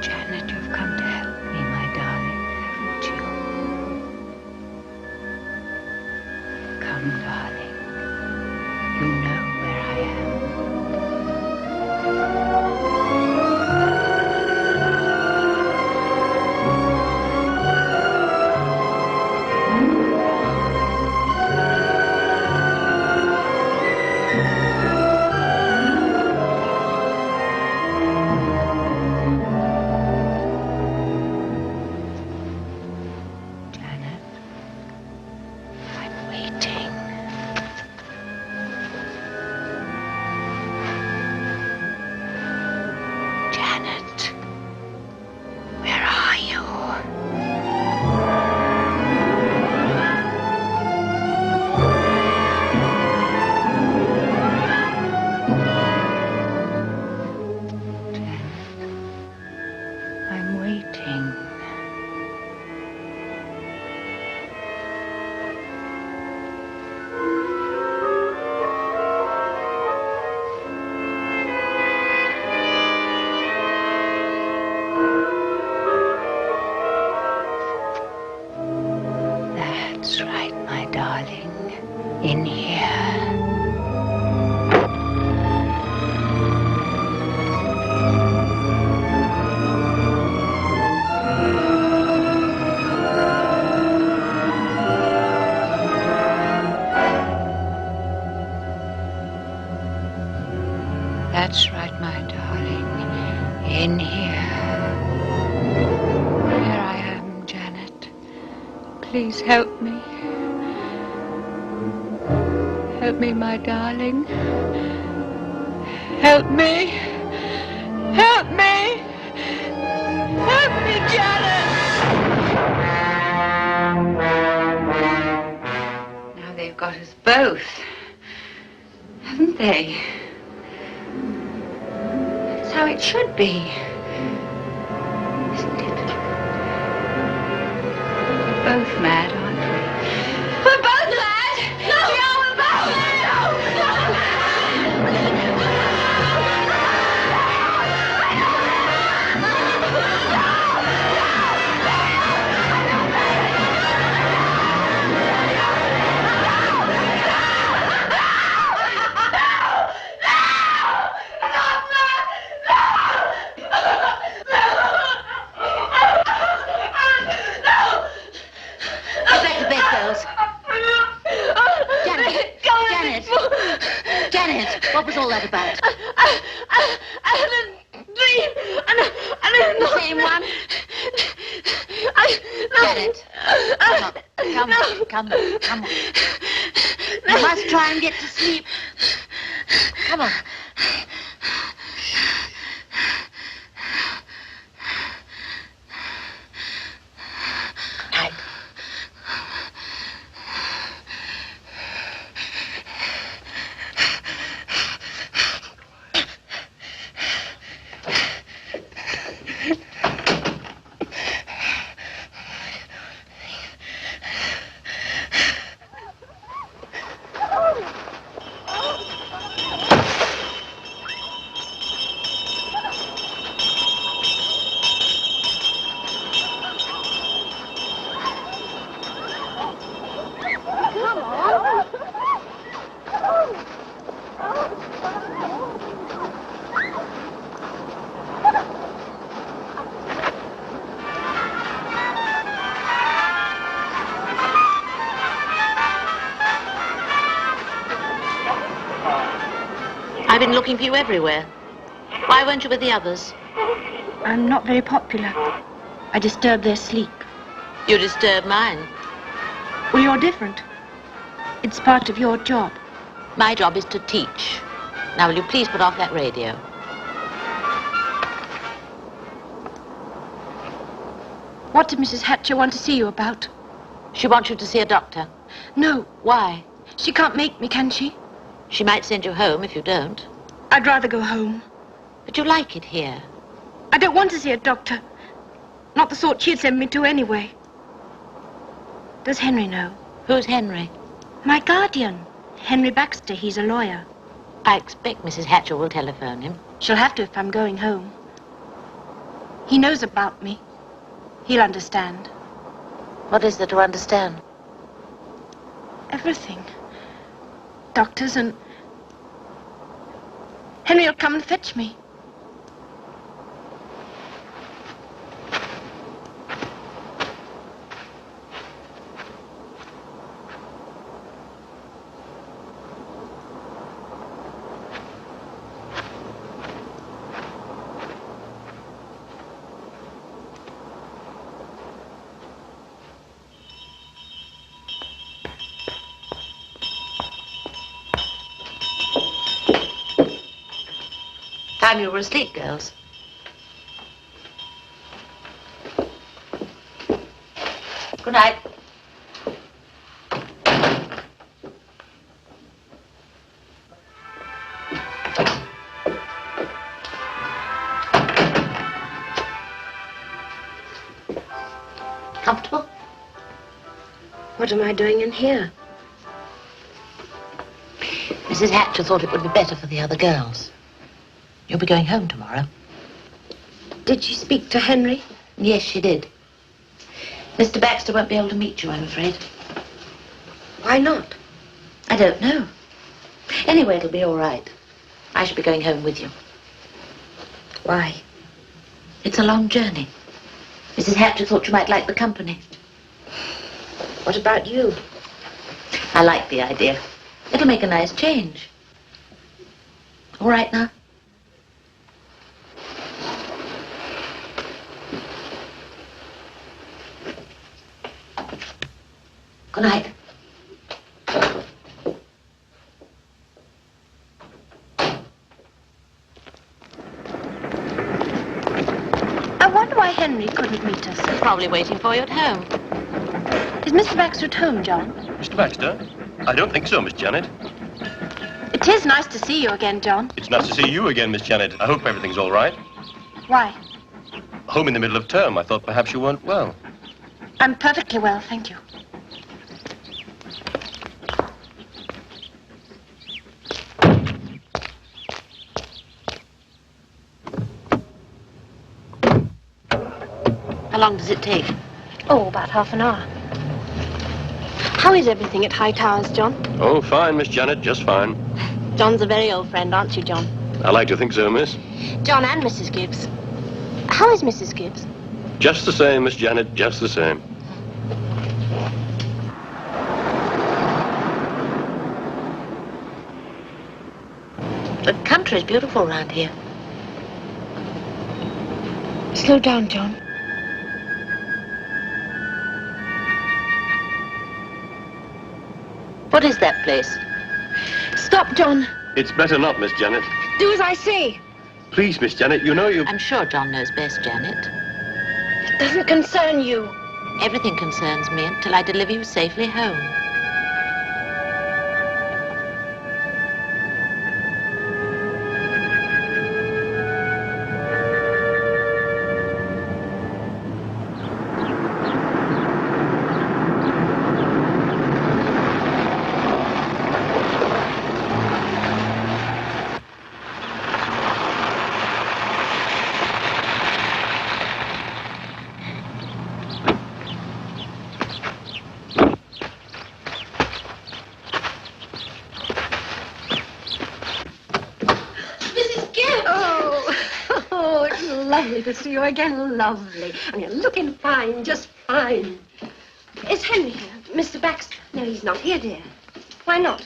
Janet, you've come to help me, my darling, haven't you? Come, darling. You know where I am. In here. That's right, my darling. In here. Here I am, Janet. Please help me. Help me, my darling. Help me. Help me. Help me, Janet. Now they've got us both, haven't they? That's how it should be, isn't it? We're both mad, aren't we? We're both mad! No! We are, we're both mad! What was all that about? I had a dream, and the same one? Janet, come on. You must try and get to sleep. Come on. I've been looking for you everywhere. Why weren't you with the others? I'm not very popular. I disturb their sleep. You disturb mine. Well, you're different. It's part of your job. My job is to teach. Now, will you please put off that radio? What did Mrs. Hatcher want to see you about? She wants you to see a doctor. No. Why? She can't make me, can she? She might send you home if you don't. I'd rather go home. But you like it here. I don't want to see a doctor. Not the sort she'd send me to anyway. Does Henry know? Who's Henry? My guardian. Henry Baxter. He's a lawyer. I expect Mrs. Hatcher will telephone him. She'll have to if I'm going home. He knows about me. He'll understand. What is there to understand? Everything. Doctors and... Henry will come and fetch me. Time you were asleep, girls. Good night. Comfortable? What am I doing in here? Mrs. Hatcher thought it would be better for the other girls. You'll be going home tomorrow. Did she speak to Henry? Yes, she did. Mr. Baxter won't be able to meet you, I'm afraid. Why not? I don't know. Anyway, it'll be all right. I shall be going home with you. Why? It's a long journey. Mrs. Hatcher thought you might like the company. What about you? I like the idea. It'll make a nice change. All right now? Good night. I wonder why Henry couldn't meet us. Probably waiting for you at home. Is Mr. Baxter at home, John? Mr. Baxter? I don't think so, Miss Janet. It is nice to see you again, John. It's nice to see you again, Miss Janet. I hope everything's all right. Why? Home in the middle of term. I thought perhaps you weren't well. I'm perfectly well, thank you. How long does it take? Oh, about half an hour. How is everything at High Towers, John? Oh, fine, Miss Janet, just fine. John's a very old friend, aren't you, John? I like to think so, miss. John and Mrs. Gibbs. How is Mrs. Gibbs? Just the same, Miss Janet, just the same. The country is beautiful around here. Slow down, John. What is that place? Stop, John. It's better not, Miss Janet. Do as I say. Please, Miss Janet, you know you... I'm sure John knows best, Janet. It doesn't concern you. Everything concerns me until I deliver you safely home. Lovely to see you again, lovely. And you're looking fine, just fine. Is Henry here? Mr. Baxter? No, he's not here, dear. Why not?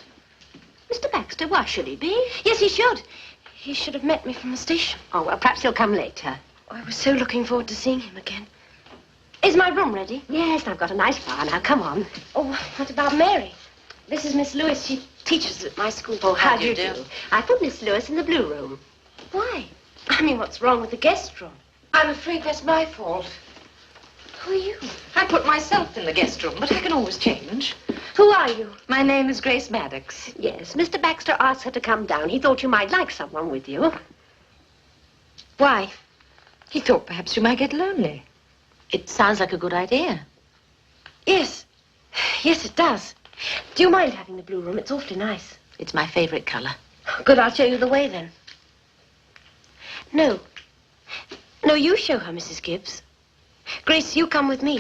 Mr. Baxter, why should he be? Yes, he should. He should have met me from the station. Oh, well, perhaps he'll come later. Oh, I was so looking forward to seeing him again. Is my room ready? Yes, and I've got a nice fire now. Come on. Oh, what about Mary? This is Miss Lewis. She teaches at my school. Oh, how do you do? I put Miss Lewis in the blue room. Why? I mean, what's wrong with the guest room? I'm afraid that's my fault. Who are you? I put myself in the guest room, but I can always change. Who are you? My name is Grace Maddox. Yes, Mr. Baxter asked her to come down. He thought you might like someone with you. Why? He thought perhaps you might get lonely. It sounds like a good idea. Yes. Yes, it does. Do you mind having the blue room? It's awfully nice. It's my favorite color. Good, I'll show you the way then. No. No, you show her, Mrs. Gibbs. Grace, you come with me.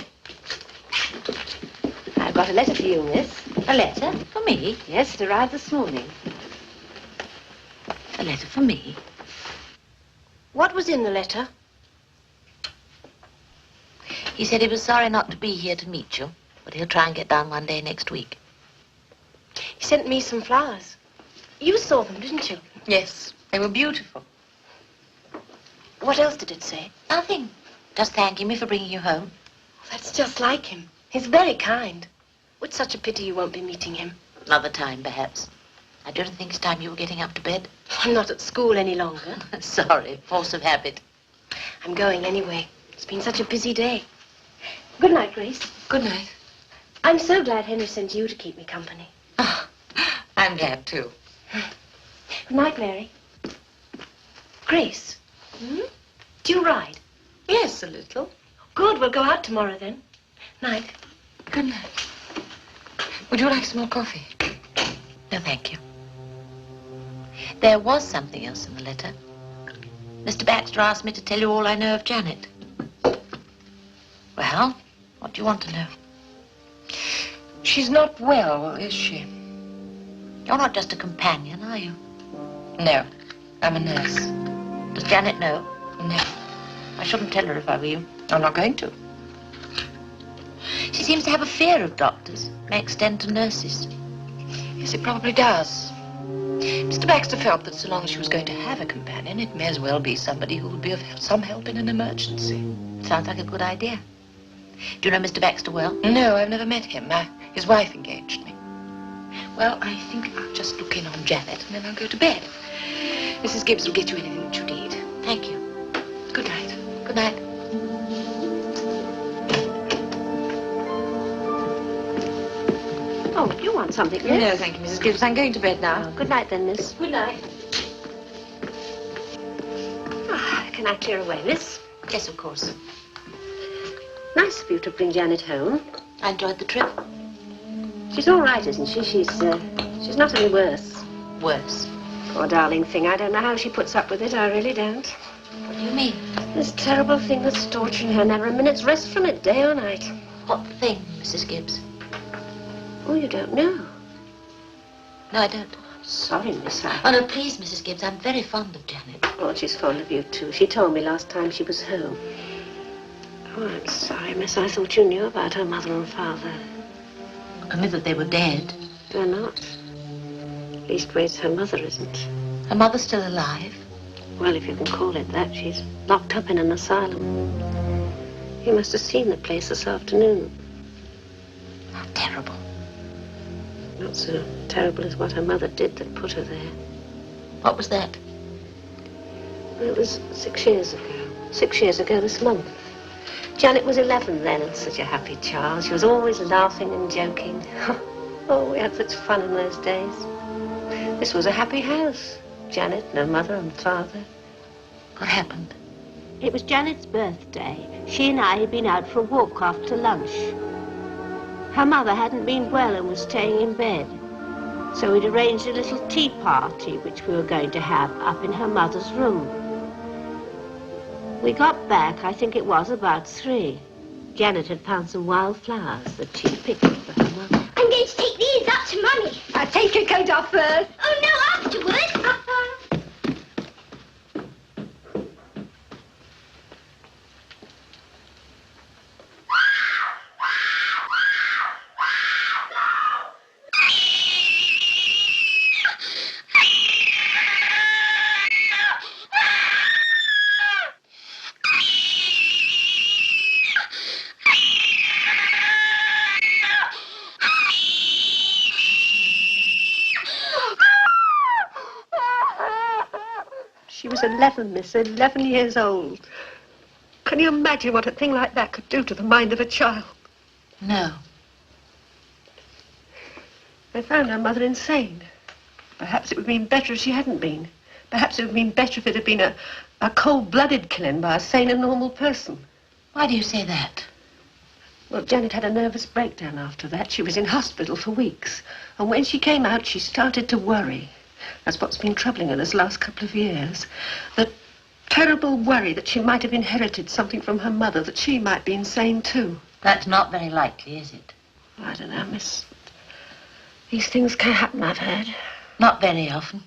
I've got a letter for you, miss. A letter? For me? Yes, it arrived this morning. A letter for me? What was in the letter? He said he was sorry not to be here to meet you, but he'll try and get down one day next week. He sent me some flowers. You saw them, didn't you? Yes, they were beautiful. What else did it say? Nothing. Just thanking me for bringing you home. That's just like him. He's very kind. It's such a pity you won't be meeting him. Another time, perhaps. I don't think it's time you were getting up to bed. I'm not at school any longer. Sorry, force of habit. I'm going anyway. It's been such a busy day. Good night, Grace. Good night. I'm so glad Henry sent you to keep me company. Oh, I'm glad, too. Good night, Mary. Grace, do you ride? Yes, a little. Good, we'll go out tomorrow then. Night. Good night. Would you like some more coffee? No, thank you. There was something else in the letter. Mr. Baxter asked me to tell you all I know of Janet. Well, what do you want to know? She's not well, is she? You're not just a companion, are you? No, I'm a nurse. Does Janet know? No, I shouldn't tell her if I were you. I'm not going to. She seems to have a fear of doctors. May extend to nurses. Yes, it probably does. Mr. Baxter felt that so long as she was going to have a companion, it may as well be somebody who would be of some help in an emergency. Sounds like a good idea. Do you know Mr. Baxter well? No, I've never met him. His wife engaged me. Well, I think I'll just look in on Janet and then I'll go to bed. Mrs. Gibbs will get you anything that you need. Thank you. Good night. Good night. Oh, you want something, miss? No, thank you, Mrs. Gibbs. I'm going to bed now. Oh, good night then, miss. Good night. Can I clear away, miss? Yes, of course. Nice of you to bring Janet home. I enjoyed the trip. She's all right, isn't she? She's not any worse. Worse. Poor darling thing. I don't know how she puts up with it. I really don't. What do you mean? This terrible thing that's torturing her. Never a minute's rest from it, day or night. What thing, Mrs. Gibbs? Oh, you don't know? No, I don't. Sorry, miss. Oh, no, please, Mrs. Gibbs. I'm very fond of Janet. Oh, she's fond of you, too. She told me last time she was home. Oh, I'm sorry, miss. I thought you knew about her mother and father. Only that they were dead. They're not. Leastways, her mother isn't. Her mother's still alive. Well, if you can call it that, she's locked up in an asylum. You must have seen the place this afternoon. How terrible. Not so terrible as what her mother did that put her there. What was that? Well, it was 6 years ago. 6 years ago this month. Janet was 11 then, and such a happy child. She was always laughing and joking. Oh, we had such fun in those days. This was a happy house. Janet, no mother and father. What happened? It was Janet's birthday. She and I had been out for a walk after lunch. Her mother hadn't been well and was staying in bed. So we'd arranged a little tea party, which we were going to have up in her mother's room. We got back, I think it was about 3. Janet had found some wild flowers that she'd picked for her mother. I'm going to take these up to Mummy. I'll take your coat off first. Oh, no, afterwards. She was 11, miss, 11 years old. Can you imagine what a thing like that could do to the mind of a child? No. They found her mother insane. Perhaps it would have been better if she hadn't been. Perhaps it would have been better if it had been a cold-blooded killing by a sane and normal person. Why do you say that? Well, Janet had a nervous breakdown after that. She was in hospital for weeks. And when she came out, she started to worry. That's what's been troubling her this last couple of years. That terrible worry that she might have inherited something from her mother, that she might be insane too. That's not very likely, is it? I don't know, miss. These things can happen, I've heard. Not very often.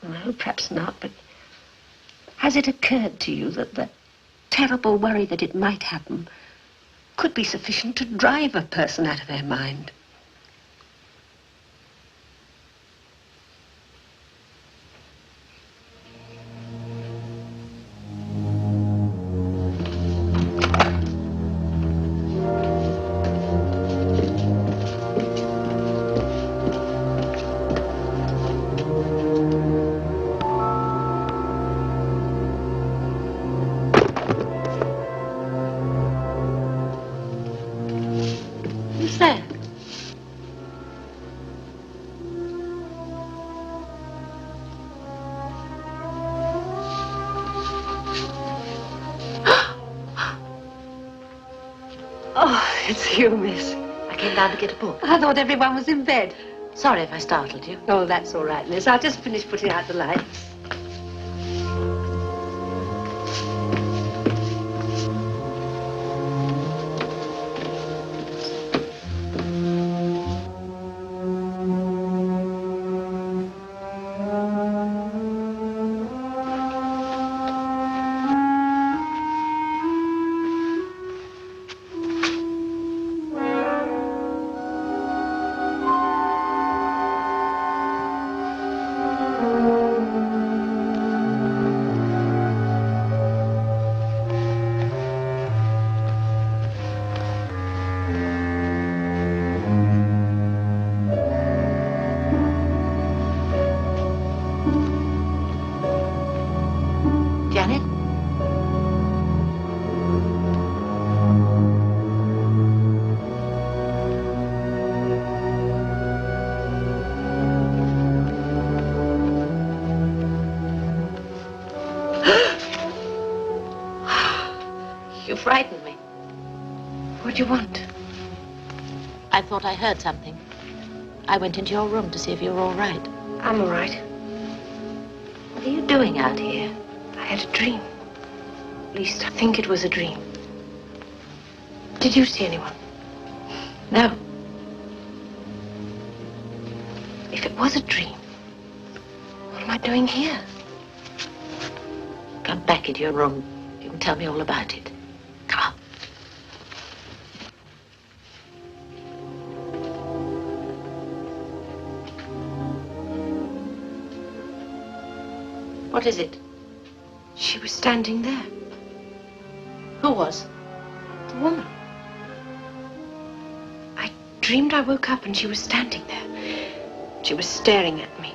No, perhaps not, but has it occurred to you that the terrible worry that it might happen could be sufficient to drive a person out of their mind? Who's there? Oh, it's you, miss. I came down to get a book. I thought everyone was in bed. Sorry if I startled you. Oh, that's all right, miss. I'll just finish putting out the lights. Janet? You frightened me. What do you want? I thought I heard something. I went into your room to see if you were all right. I'm all right. What are you doing out here? I had a dream. At least I think it was a dream. Did you see anyone? No. If it was a dream, what am I doing here? Come back into your room. You can tell me all about it. Come on. What is it? She was standing there. Who was? The woman. I dreamed I woke up and she was standing there. She was staring at me.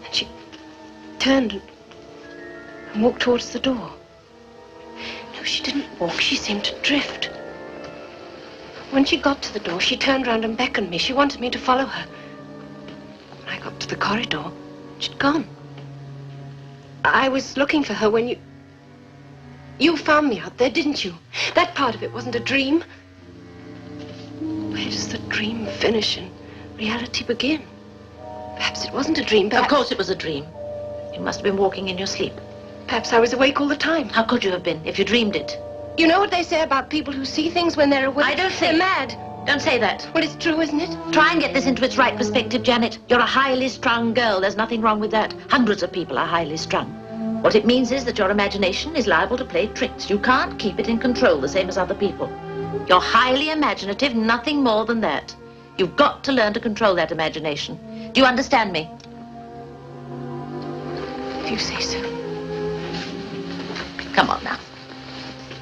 And she turned and walked towards the door. No, she didn't walk. She seemed to drift. When she got to the door, she turned round and beckoned me. She wanted me to follow her. When I got to the corridor, she'd gone. I was looking for her when you found me out there, didn't you? That part of it wasn't a dream. Where does the dream finish and reality begin? Perhaps it wasn't a dream. Of course it was a dream. You must have been walking in your sleep. Perhaps I was awake all the time. How could you have been if you dreamed it? You know what they say about people who see things when they're awake? I don't say... They're mad. Don't say that. Well, it's true, isn't it? Try and get this into its right perspective, Janet. You're a highly strung girl. There's nothing wrong with that. Hundreds of people are highly strung. What it means is that your imagination is liable to play tricks. You can't keep it in control the same as other people. You're highly imaginative, nothing more than that. You've got to learn to control that imagination. Do you understand me? If you say so. Come on now.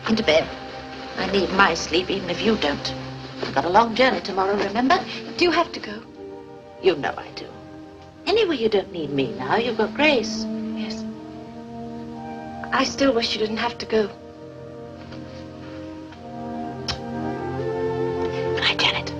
Into bed. I need my sleep even if you don't. I've got a long journey tomorrow, remember? Do you have to go? You know I do. Anyway, you don't need me now. You've got Grace. Yes. I still wish you didn't have to go. Good night, Janet.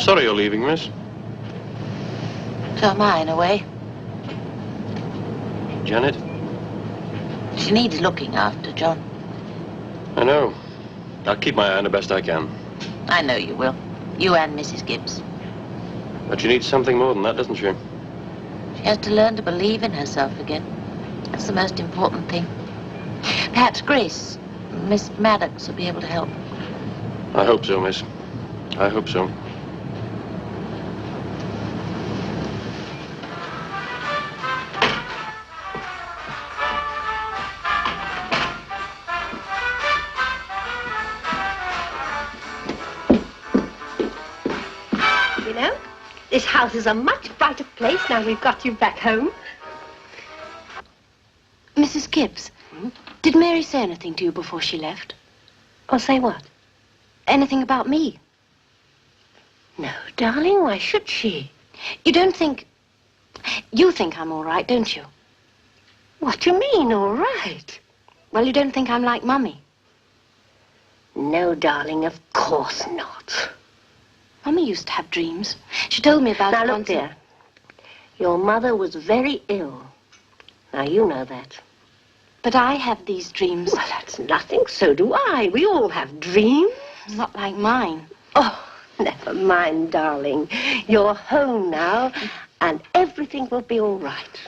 sorry you're leaving, miss. So am I, in a way. Janet? She needs looking after, John. I know. I'll keep my eye on her best I can. I know you will. You and Mrs. Gibbs. But she needs something more than that, doesn't she? She has to learn to believe in herself again. That's the most important thing. Perhaps Grace, Miss Maddox, will be able to help. I hope so, miss. I hope so. You know, this house is a much brighter place now we've got you back home. Mrs. Gibbs, did Mary say anything to you before she left? Or say what? Anything about me? No, darling, why should she? You don't think... You think I'm all right, don't you? What do you mean, all right? Well, you don't think I'm like Mummy? No, darling, of course not. Mummy used to have dreams. She told me about Now, it look, once. dear. Your mother was very ill. Now, you know that. But I have these dreams. Well, that's nothing. So do I. We all have dreams. Not like mine. Oh, never mind, darling. You're home now, and everything will be all right.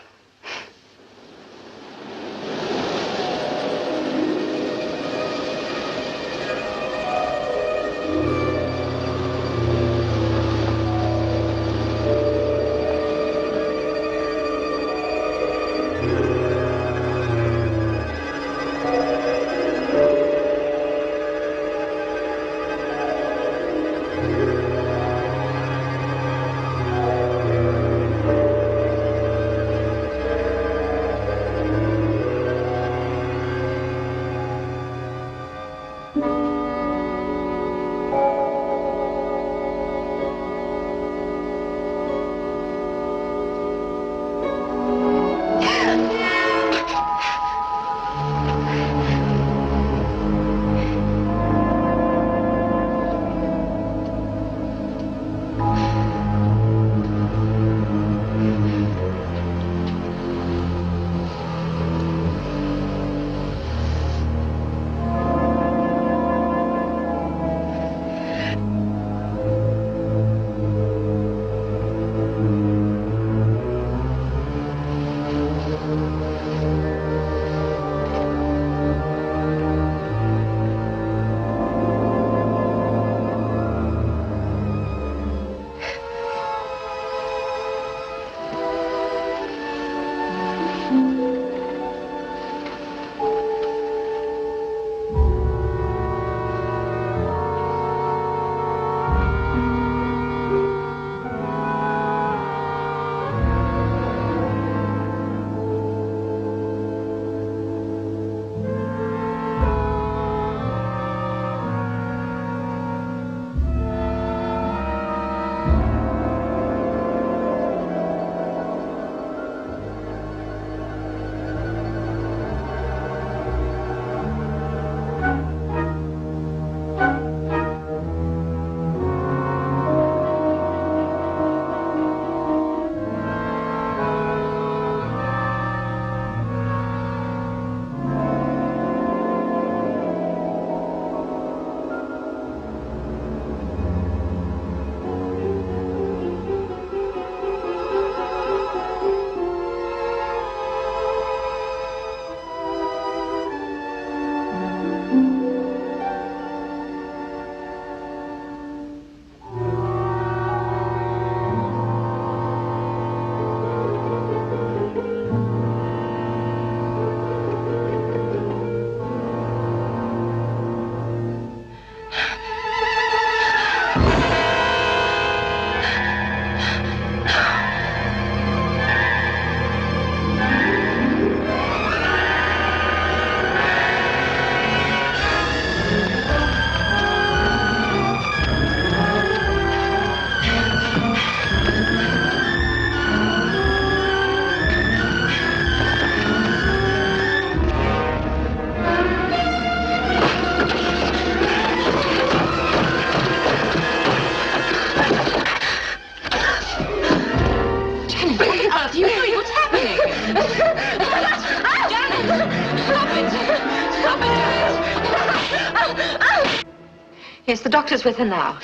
Yes, the doctor's with her now.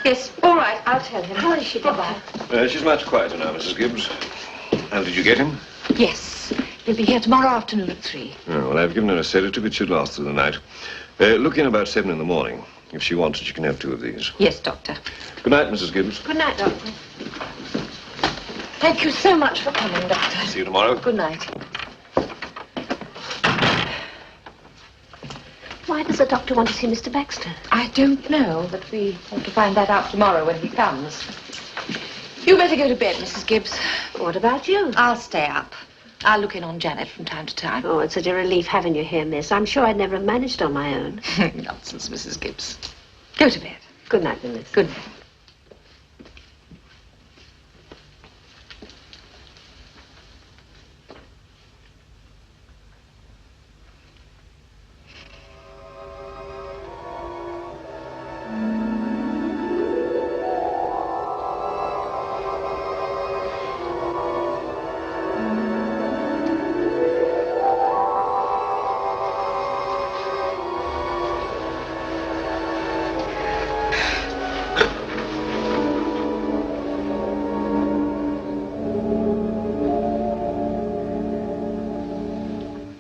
Yes, all right, I'll tell him. How is she, Doctor? She's much quieter now, Mrs. Gibbs. How did you get him? Yes. He'll be here tomorrow afternoon at 3. Oh, well, I've given her a sedative. It should last through the night. Look in about 7 in the morning. If she wants it, she can have 2 of these. Yes, Doctor. Good night, Mrs. Gibbs. Good night, Doctor. Thank you so much for coming, Doctor. See you tomorrow. Good night. Why does the doctor want to see Mr. Baxter? I don't know, but we want to find that out tomorrow when he comes. You better go to bed, Mrs. Gibbs. What about you? I'll stay up. I'll look in on Janet from time to time. Oh, it's such a relief having you here, miss. I'm sure I'd never have managed on my own. Nonsense, Mrs. Gibbs. Go to bed. Good night, miss. Good night.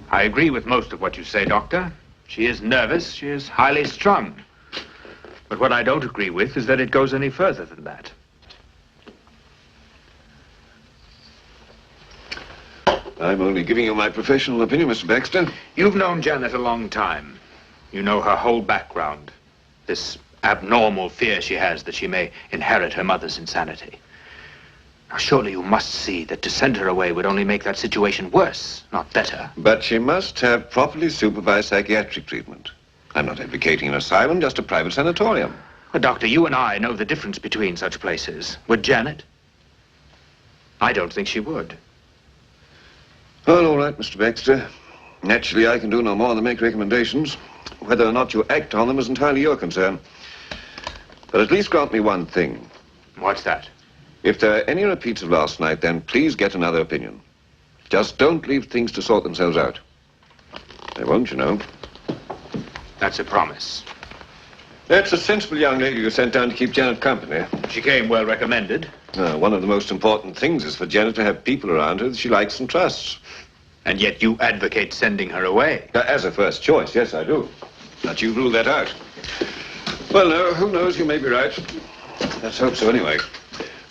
I agree with most of what you say, Doctor. She is nervous, she is highly strung. But what I don't agree with is that it goes any further than that. I'm only giving you my professional opinion, Mr. Baxter. You've known Janet a long time. You know her whole background. This abnormal fear she has that she may inherit her mother's insanity. Now, surely you must see that to send her away would only make that situation worse, not better. But she must have properly supervised psychiatric treatment. I'm not advocating an asylum, just a private sanatorium. Well, Doctor, you and I know the difference between such places. Would Janet? I don't think she would. Well, all right, Mr. Baxter. Naturally, I can do no more than make recommendations. Whether or not you act on them is entirely your concern. But at least grant me one thing. What's that? If there are any repeats of last night, then please get another opinion. Just don't leave things to sort themselves out. They won't, you know. That's a promise. That's a sensible young lady you sent down to keep Janet company. She came well recommended. One of the most important things is for Janet to have people around her that she likes and trusts. And yet you advocate sending her away. As a first choice, yes, I do. But you rule that out. Well, no, who knows? You may be right. Let's hope so, anyway.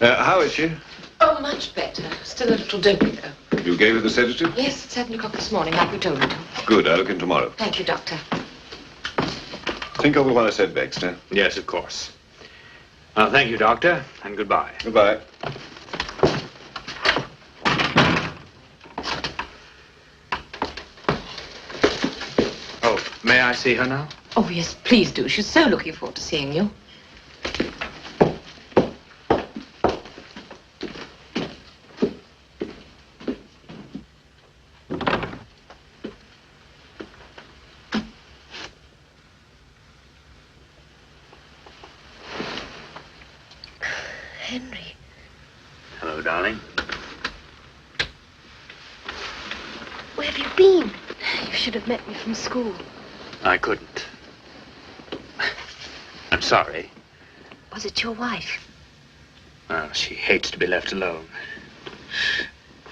How is she? Oh, much better. Still a little dopey, though. You gave her the sedative? Yes, at 7 o'clock this morning, like we told me to. Good, I'll look in tomorrow. Thank you, Doctor. Think over what I said, Baxter. Yes, of course. Well, thank you, Doctor, and goodbye. Goodbye. Oh, may I see her now? Oh, yes, please do. She's so looking forward to seeing you. Henry. Hello, darling. Where have you been? You should have met me from school. I couldn't. I'm sorry. Was it your wife? Well, she hates to be left alone.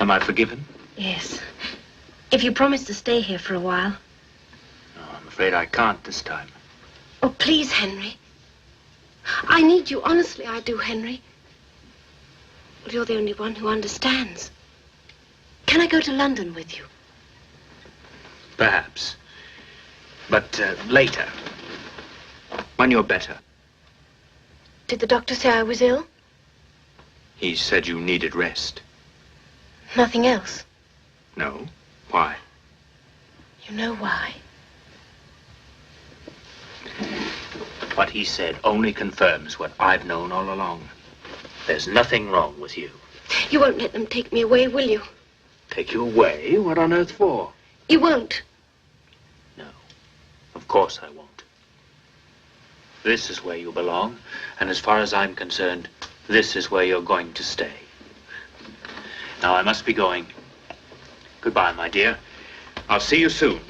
Am I forgiven? Yes. If you promise to stay here for a while. No, I'm afraid I can't this time. Oh, please, Henry. I need you. Honestly, I do, Henry. Well, you're the only one who understands. Can I go to London with you? Perhaps. But later. When you're better. Did the doctor say I was ill? He said you needed rest. Nothing else? No? Why? You know why. What he said only confirms what I've known all along. There's nothing wrong with you. You won't let them take me away, will you? Take you away? What on earth for? You won't. No. Of course I won't. This is where you belong, and as far as I'm concerned, this is where you're going to stay. Now, I must be going. Goodbye, my dear. I'll see you soon.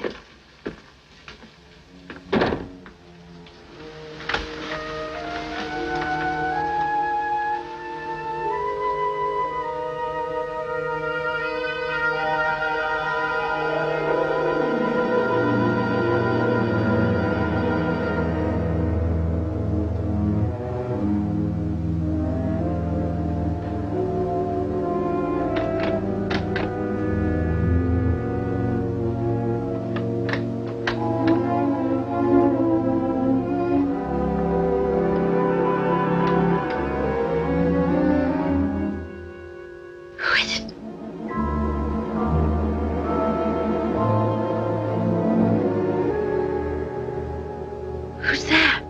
Who's there?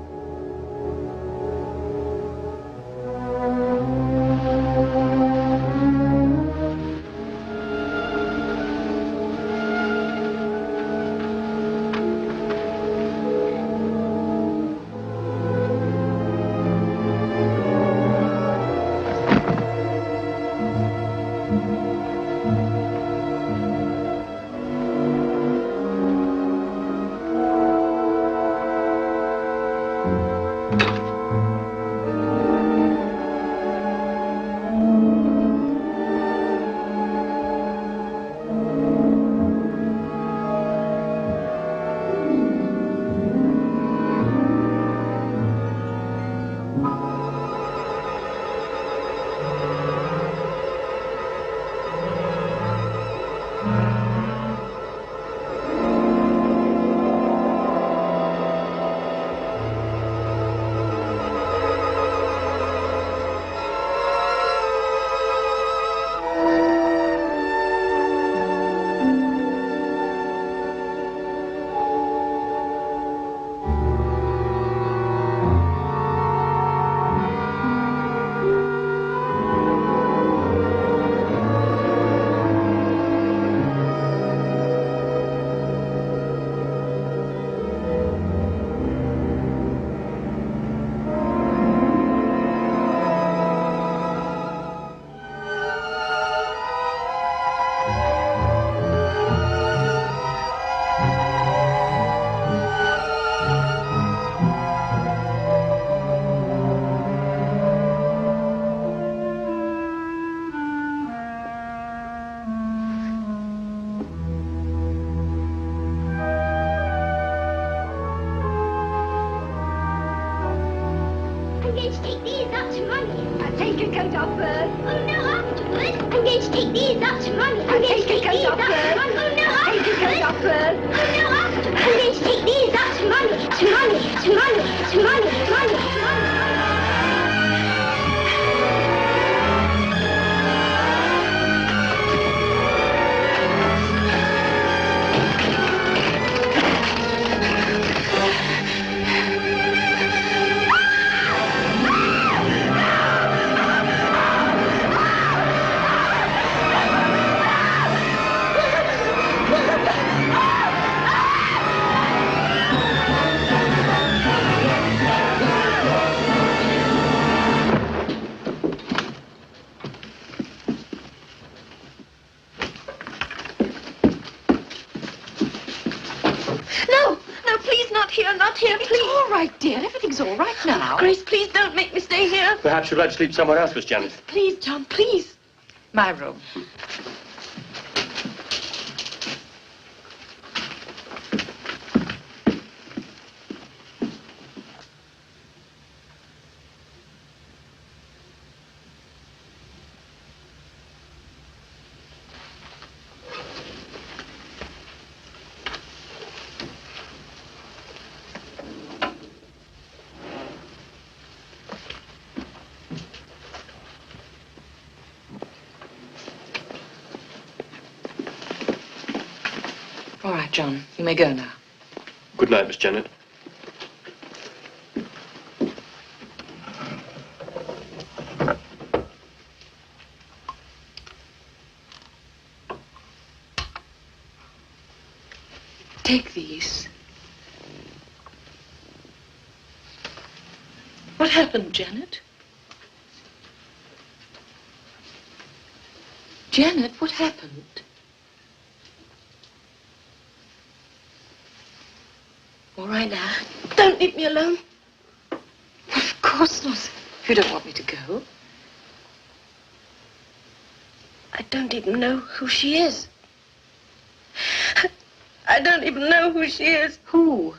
Grace, please don't make me stay here. Perhaps you'd like to sleep somewhere else, Miss Janet. Please, John, please. My room. All right, John, you may go now. Good night, Miss Janet. Take these. What happened, Janet? Janet, what happened? All right now. Don't leave me alone. Of course not. If you don't want me to go. I don't even know who she is. I don't even know who she is. Who?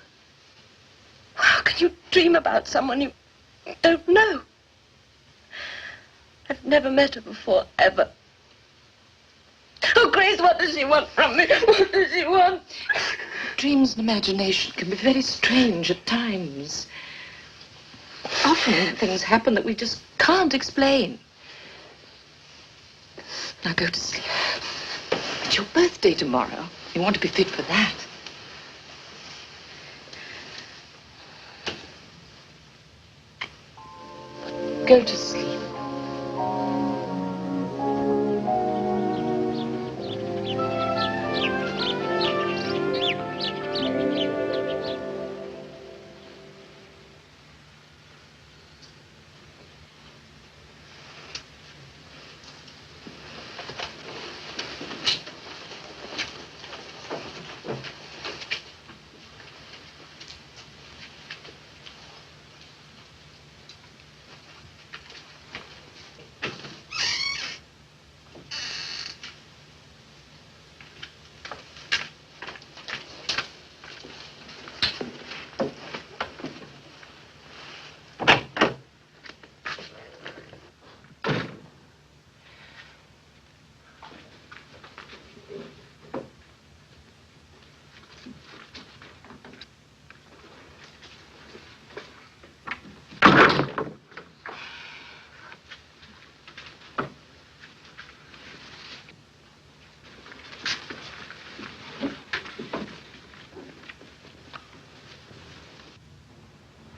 How can you dream about someone you don't know? I've never met her before, ever. Oh, Grace, what does she want from me? What does she want? Dreams and imagination can be very strange at times. Often things happen that we just can't explain. Now go to sleep. It's your birthday tomorrow. You want to be fit for that. Go to sleep.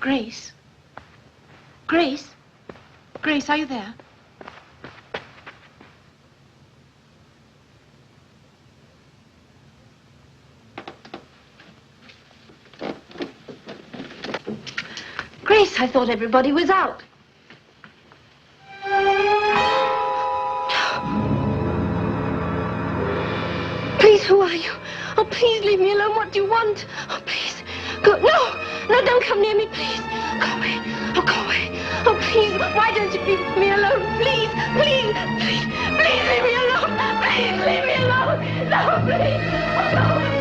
Grace? Grace? Grace, are you there? Grace, I thought everybody was out. Please, who are you? Oh, please leave me alone. What do you want? Oh, please. Go. No, don't come near me, please. Go away. Oh, go away. Oh, please, why don't you leave me alone? Please, please, please, please leave me alone. Please leave me alone. No, please. Oh, go away.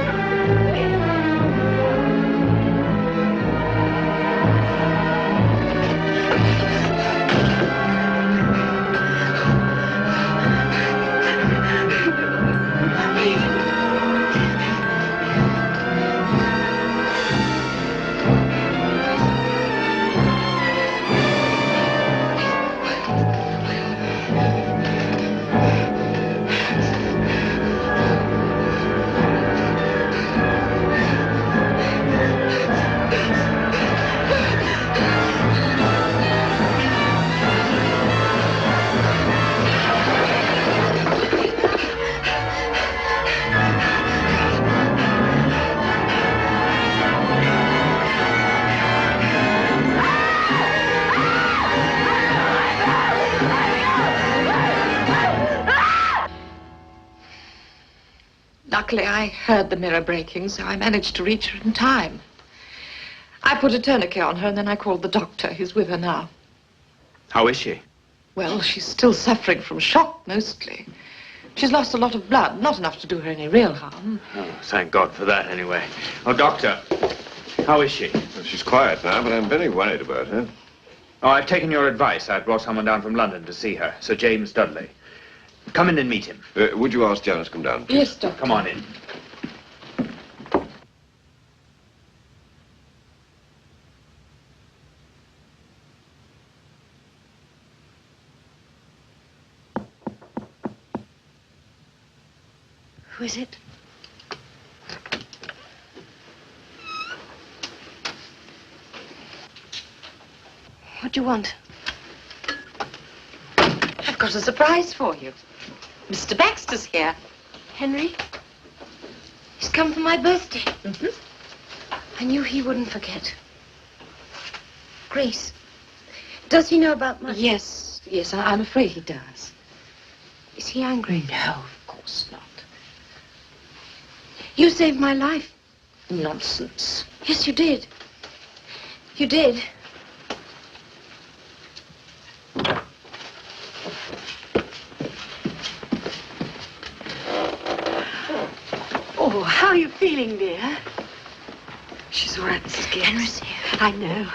Luckily, I heard the mirror breaking, so I managed to reach her in time. I put a tourniquet on her, and then I called the doctor. He's with her now. How is she? Well, she's still suffering from shock, mostly. She's lost a lot of blood, not enough to do her any real harm. Oh, thank God for that, anyway. Oh, Doctor, how is she? Well, she's quiet now, but I'm very worried about her. Oh, I've taken your advice. I've brought someone down from London to see her, Sir James Dudley. Come in and meet him. Would you ask Janet to come down, please? Yes, Doctor. Come on in. Who is it? What do you want? I've got a surprise for you. Mr. Baxter's here. Henry? He's come for my birthday. Mm-hmm. I knew he wouldn't forget. Grace, does he know about my... Yes, I'm afraid he does. Is he angry? No, of course not. You saved my life. Nonsense. Yes, you did. You did. Oh, how are you feeling, dear? She's all right, Mrs. Gibbs. Henry's here. I know.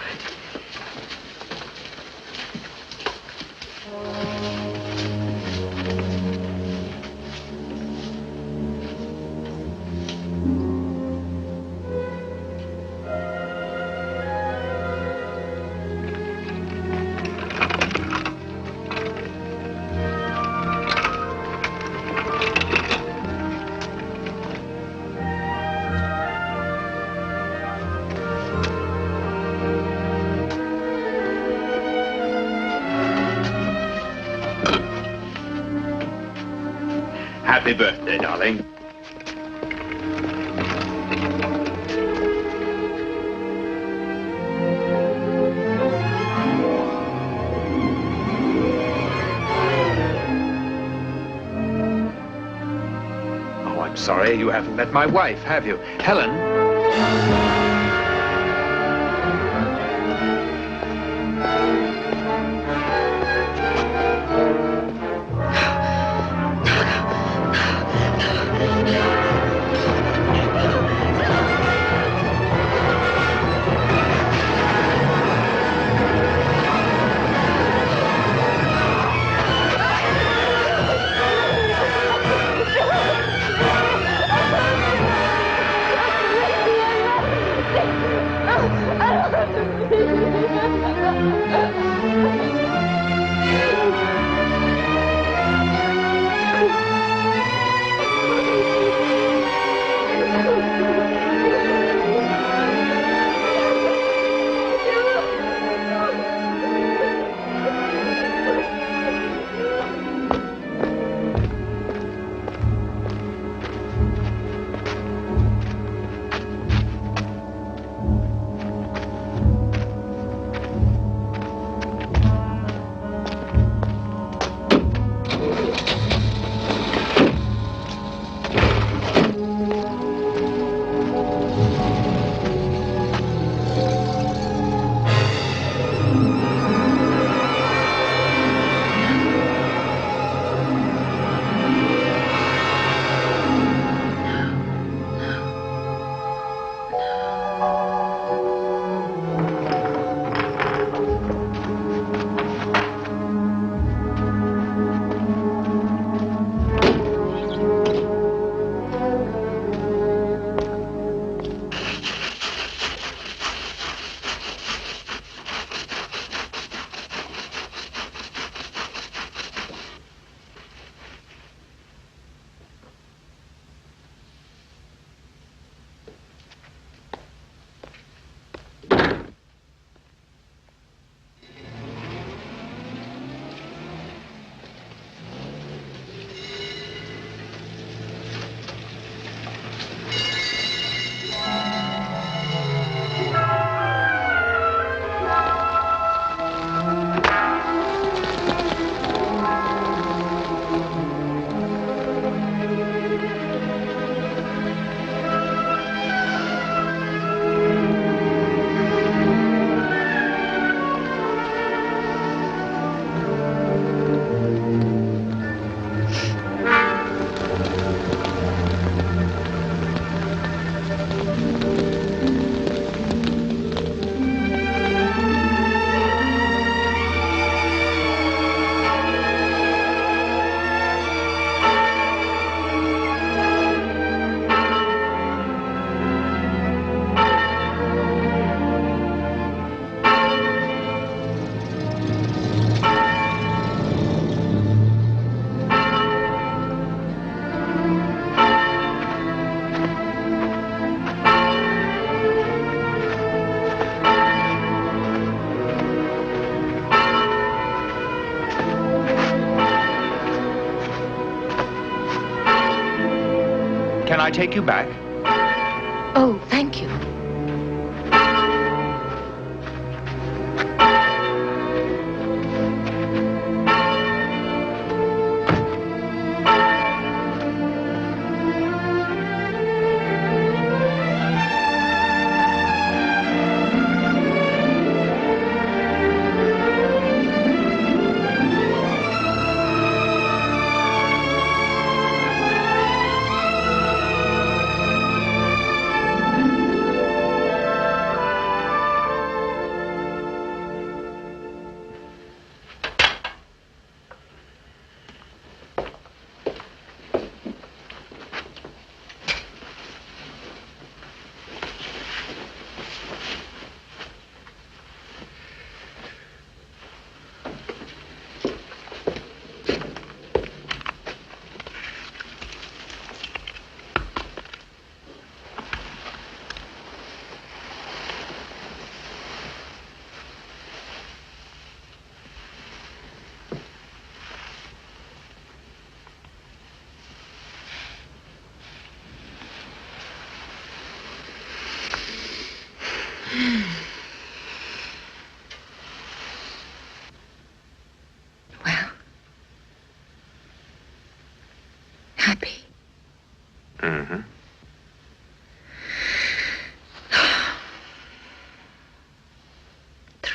Happy birthday, darling. Oh, I'm sorry, you haven't met my wife, have you? Helen? Can I take you back? Oh, thank you.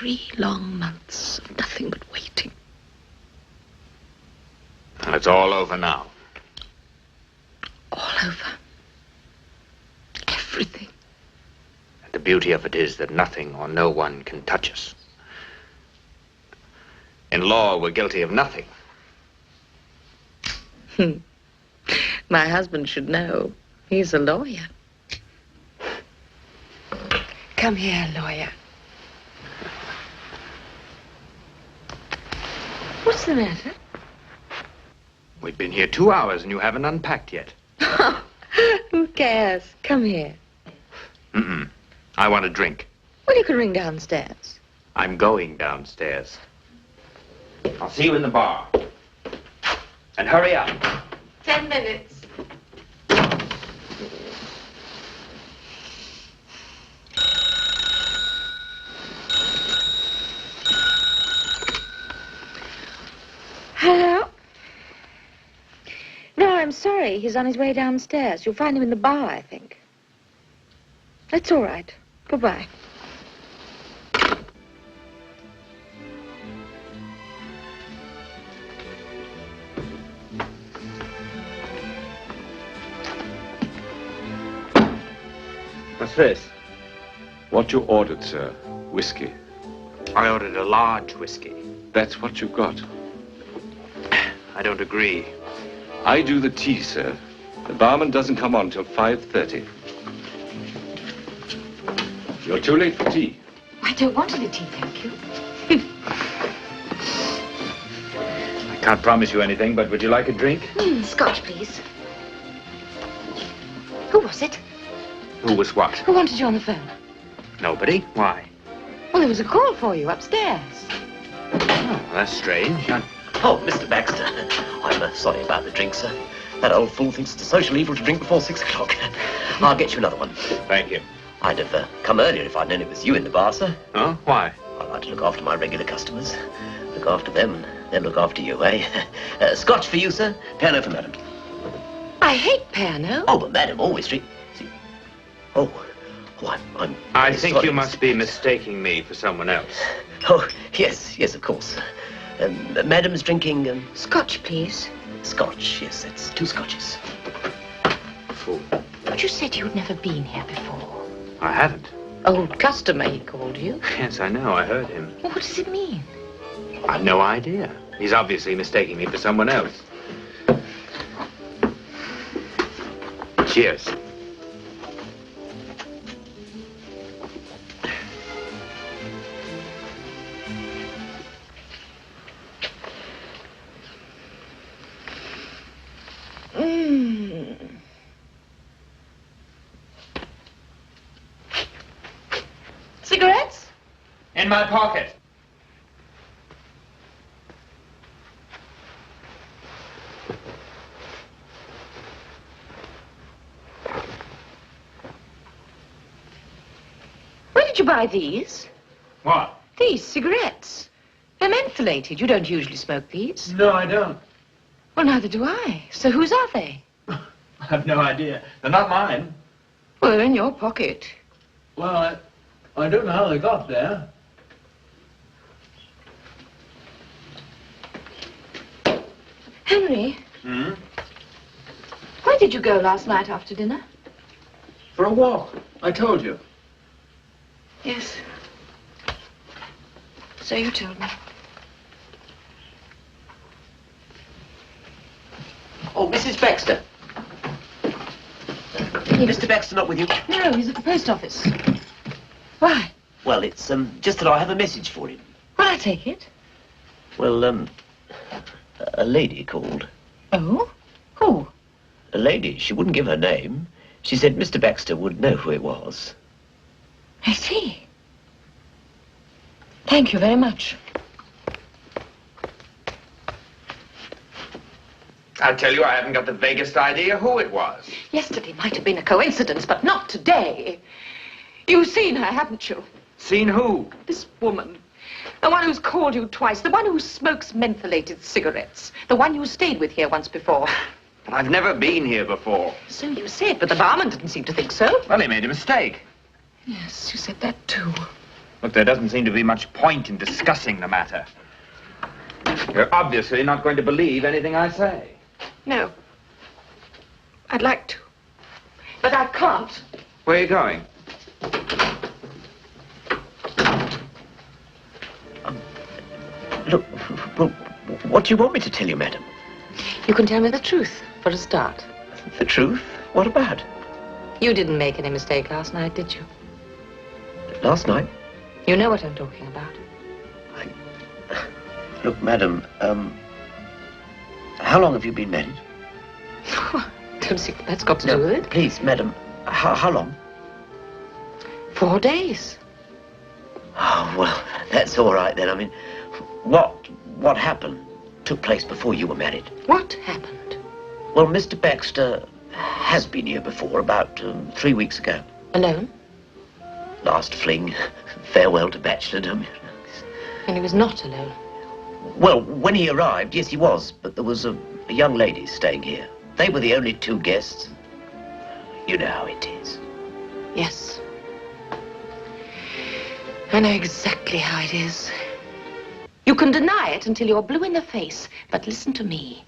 3 long months of nothing but waiting. It's all over now. All over. Everything. The beauty of it is that nothing or no one can touch us. In law, we're guilty of nothing. My husband should know. He's a lawyer. Come here, lawyer. What's the matter? We've been here 2 hours and you haven't unpacked yet. Who cares? Come here. I want a drink. Well, you can ring downstairs. I'm going downstairs. I'll see you in the bar. And hurry up. 10 minutes. Hello? No, I'm sorry. He's on his way downstairs. You'll find him in the bar, I think. That's all right. Goodbye. What's this? What you ordered, sir. Whiskey. I ordered a large whiskey. That's what you got. I don't agree. I do the tea, sir. The barman doesn't come on till 5:30. You're too late for tea. I don't want any tea, thank you. I can't promise you anything, but would you like a drink? Scotch, please. Who was it? Who was what? Who wanted you on the phone? Nobody. Why? Well, there was a call for you upstairs. Oh, that's strange. Oh, Mr. Baxter. I'm sorry about the drink, sir. That old fool thinks it's a social evil to drink before 6 o'clock. I'll get you another one. Thank you. I'd have come earlier if I'd known it was you in the bar, sir. Oh, why? I like to look after my regular customers. Look after them, and they'll look after you, eh? Scotch for you, sir. Piano for madam. I hate piano. Oh, but madam, always treat... Oh, I'm I think sorry, you must be mistaking me for someone else. Oh, yes, of course. Madam's drinking... Scotch, please. Scotch, yes, that's 2 scotches. Fool. But you said you'd never been here before. I haven't. Old customer, he called you. Yes, I know. I heard him. Well, what does it mean? I've no idea. He's obviously mistaking me for someone else. Cheers. Cigarettes? In my pocket. Where did you buy these? What? These cigarettes. They're mentholated. You don't usually smoke these. No, I don't. Well, neither do I. So whose are they? I have no idea. They're not mine. Well, they're in your pocket. Well, I don't know how they got there. Henry? Where did you go last night after dinner? For a walk. I told you. Yes. So you told me. Oh, Mrs. Baxter. Mr. Baxter not with you? No, he's at the post office. Why? Well, it's just that I have a message for him. Well, I take it. Well, a lady called. Oh? Who? A lady. She wouldn't give her name. She said Mr. Baxter would know who it was. I see. Thank you very much. I tell you, I haven't got the vaguest idea who it was. Yesterday might have been a coincidence, but not today. You've seen her, haven't you? Seen who? This woman. The one who's called you twice. The one who smokes mentholated cigarettes. The one you stayed with here once before. But I've never been here before. So you said, but the barman didn't seem to think so. Well, he made a mistake. Yes, you said that too. Look, there doesn't seem to be much point in discussing the matter. You're obviously not going to believe anything I say. No. I'd like to. But I can't. Where are you going? Look, well, what do you want me to tell you, madam? You can tell me the truth, for a start. The truth? What about? You didn't make any mistake last night, did you? Last night? You know what I'm talking about. Look, madam, how long have you been married? Don't see what that's got to do with it. Please, madam, how long? 4 days. Oh, well, that's all right then. I mean, what happened took place before you were married? What happened? Well, Mr. Baxter has been here before, about 3 weeks ago. Alone? Last fling, farewell to bachelordom. And he was not alone. Well, when he arrived, yes, he was, but there was a young lady staying here. They were the only 2 guests. You know how it is. Yes. I know exactly how it is. You can deny it until you're blue in the face, but listen to me.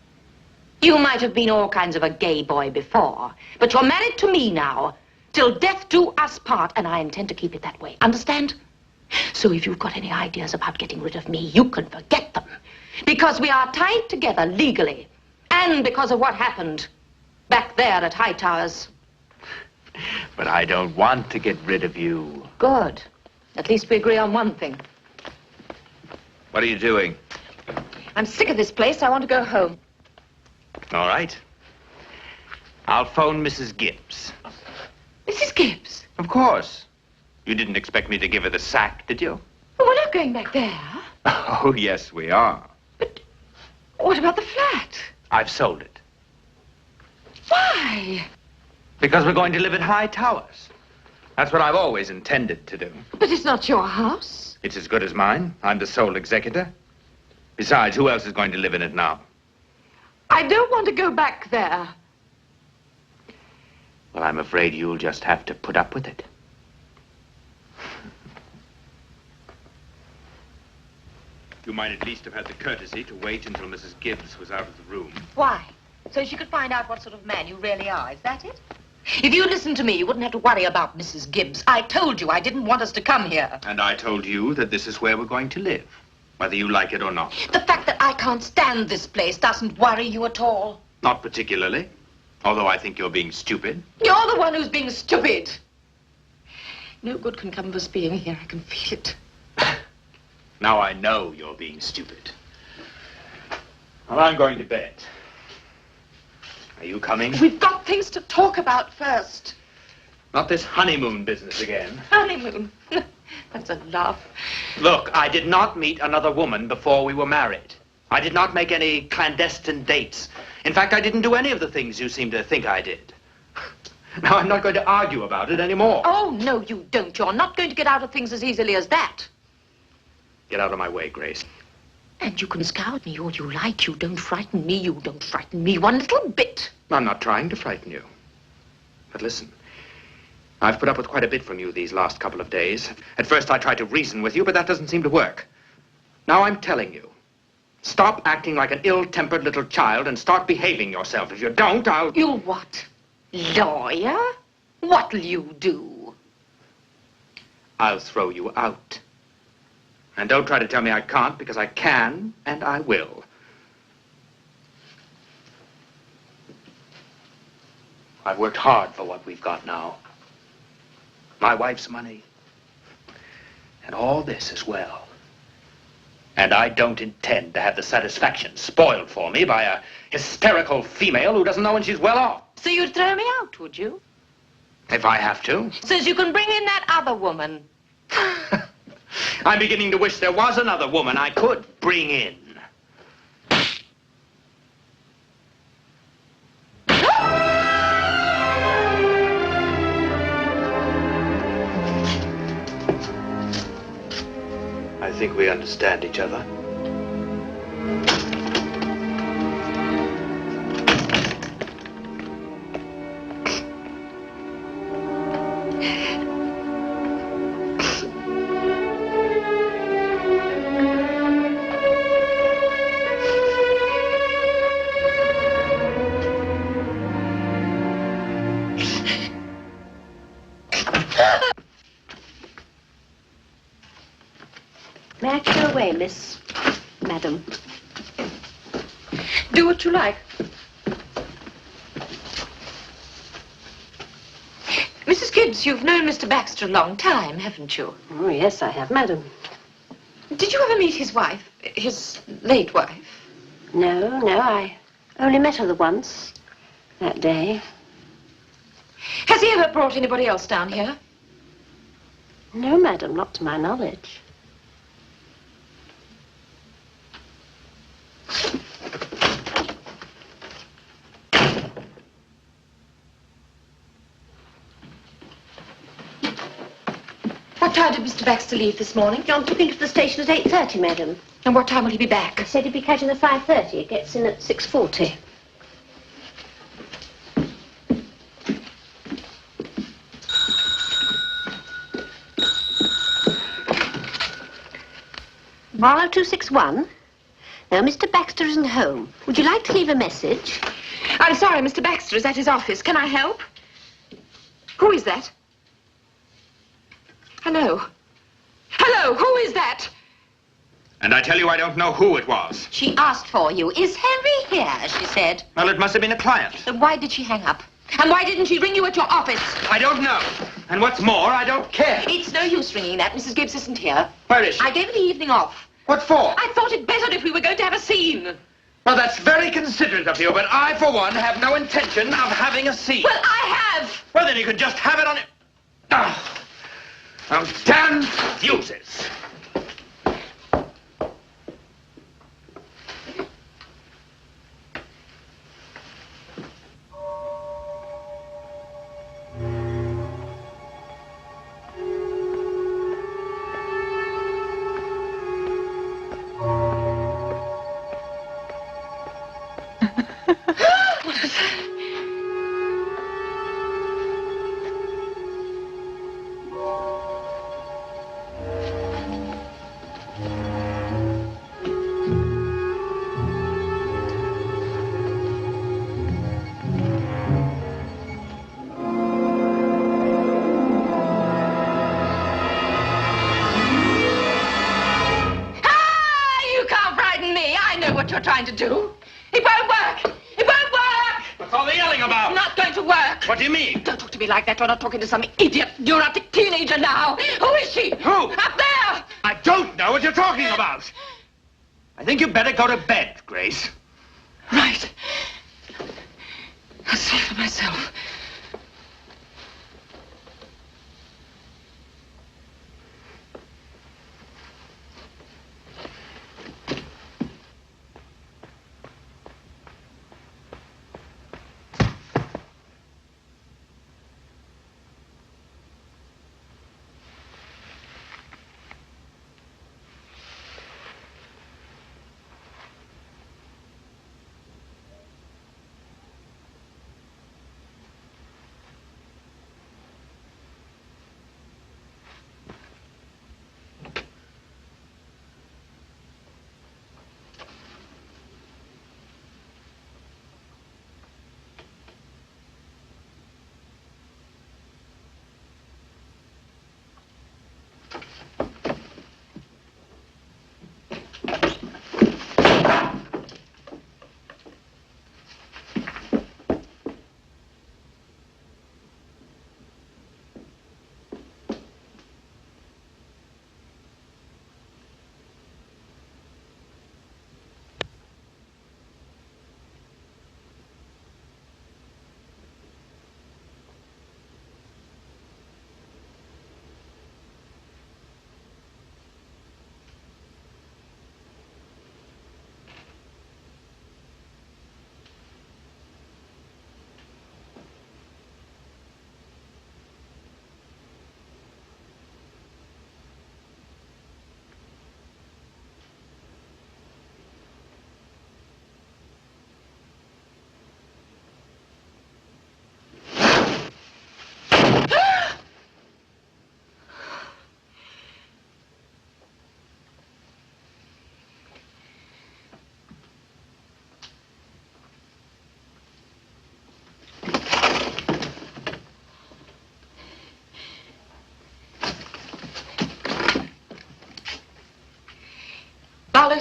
You might have been all kinds of a gay boy before, but you're married to me now, till death do us part, and I intend to keep it that way. Understand? So if you've got any ideas about getting rid of me, you can forget them. Because we are tied together legally, and because of what happened back there at Hightowers. But I don't want to get rid of you. Good. At least we agree on one thing. What are you doing? I'm sick of this place. I want to go home. All right. I'll phone Mrs. Gibbs. Mrs. Gibbs? Of course. You didn't expect me to give her the sack, did you? Well, we're not going back there. Oh, yes, we are. But what about the flat? I've sold it. Why? Because we're going to live at Hightowers. That's what I've always intended to do. But it's not your house. It's as good as mine. I'm the sole executor. Besides, who else is going to live in it now? I don't want to go back there. Well, I'm afraid you'll just have to put up with it. You might at least have had the courtesy to wait until Mrs. Gibbs was out of the room. Why? So she could find out what sort of man you really are, is that it? If you listened to me, you wouldn't have to worry about Mrs. Gibbs. I told you I didn't want us to come here. And I told you that this is where we're going to live, whether you like it or not. The fact that I can't stand this place doesn't worry you at all. Not particularly, although I think you're being stupid. You're the one who's being stupid. No good can come of us being here. I can feel it. Now I know you're being stupid. Well, I'm going to bed. Are you coming? We've got things to talk about first. Not this honeymoon business again. Honeymoon? That's a laugh. Look, I did not meet another woman before we were married. I did not make any clandestine dates. In fact, I didn't do any of the things you seem to think I did. Now, I'm not going to argue about it anymore. Oh, no, you don't. You're not going to get out of things as easily as that. Get out of my way, Grace. And you can scowl at me all you like. You don't frighten me. You don't frighten me one little bit. I'm not trying to frighten you. But listen, I've put up with quite a bit from you these last couple of days. At first I tried to reason with you, but that doesn't seem to work. Now I'm telling you, stop acting like an ill-tempered little child and start behaving yourself. If you don't, I'll... You'll what? Lawyer? What'll you do? I'll throw you out. And don't try to tell me I can't, because I can, and I will. I've worked hard for what we've got now. My wife's money. And all this as well. And I don't intend to have the satisfaction spoiled for me by a hysterical female who doesn't know when she's well off. So you'd throw me out, would you? If I have to. Since you can bring in that other woman. I'm beginning to wish there was another woman I could bring in. I think we understand each other. May I clear away, Miss... Madam? Do what you like. Mrs. Gibbs, you've known Mr. Baxter a long time, haven't you? Oh, yes, I have, madam. Did you ever meet his wife? His late wife? No, I only met her the once, that day. Has he ever brought anybody else down here? No, madam, not to my knowledge. What time did Mr. Baxter leave this morning? John took him to the station at 8:30, madam. And what time will he be back? He said he'd be catching the 5:30. It gets in at 6:40. Marlow 261. No, Mr. Baxter isn't home. Would you like to leave a message? I'm sorry, Mr. Baxter is at his office. Can I help? Who is that? Hello? Hello, who is that? And I tell you, I don't know who it was. She asked for you. Is Henry here, she said. Well, it must have been a client. Then why did she hang up? And why didn't she ring you at your office? I don't know. And what's more, I don't care. It's no use ringing that. Mrs. Gibbs isn't here. Where is she? I gave her the evening off. What for? I thought it better if we were going to have a scene. Well, that's very considerate of you, but I, for one, have no intention of having a scene. Well, I have. Well, then you could just have it on it. Ah, those damn fuses. Trying to do. It won't work. It won't work. What's all the yelling about? Not going to work. What do you mean? Don't talk to me like that. You're not talking to some idiot, neurotic teenager now. Who is she? Who? Up there. I don't know what you're talking about. I think you'd better go to bed, Grace. Right. I'll see for myself.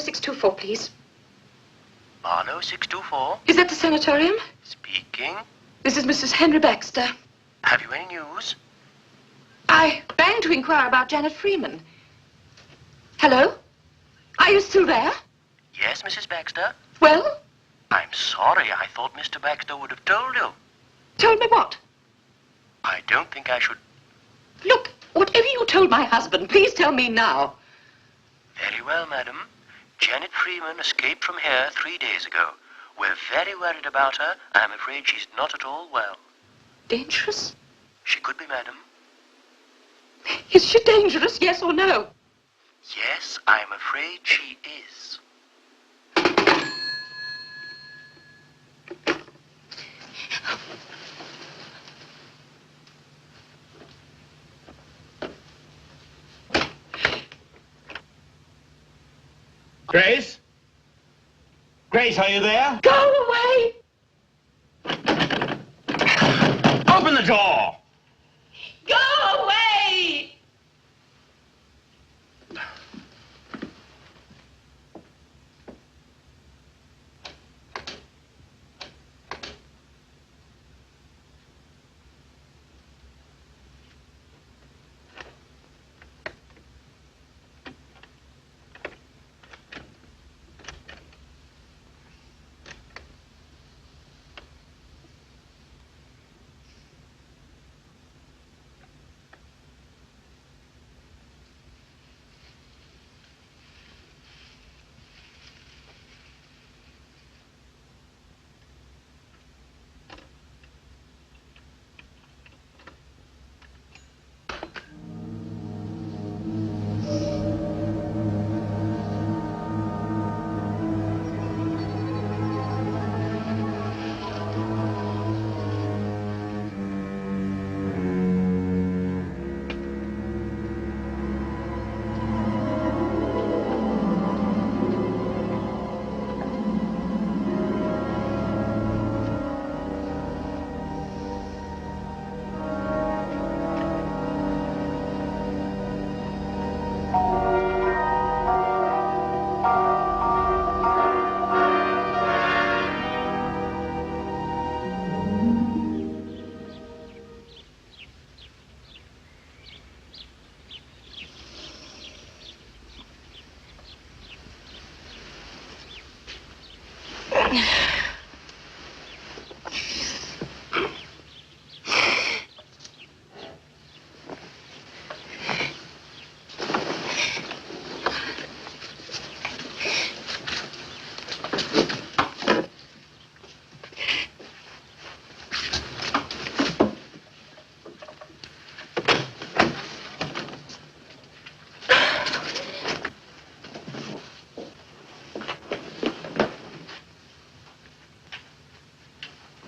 624, please. Barlow 624. Is that the sanatorium? Speaking. This is Mrs. Henry Baxter. Have you any news? I rang to inquire about Janet Freeman. Hello? Are you still there? Yes, Mrs. Baxter. Well? I'm sorry. I thought Mr. Baxter would have told you. Told me what? I don't think I should. Look, whatever you told my husband, please tell me now. Very well, madam. Janet Freeman escaped from here 3 days ago. We're very worried about her. I'm afraid she's not at all well. Dangerous? She could be, madam. Is she dangerous, yes or no? Yes, I'm afraid she is. Grace? Grace, are you there? Go away! Open the door! Go away!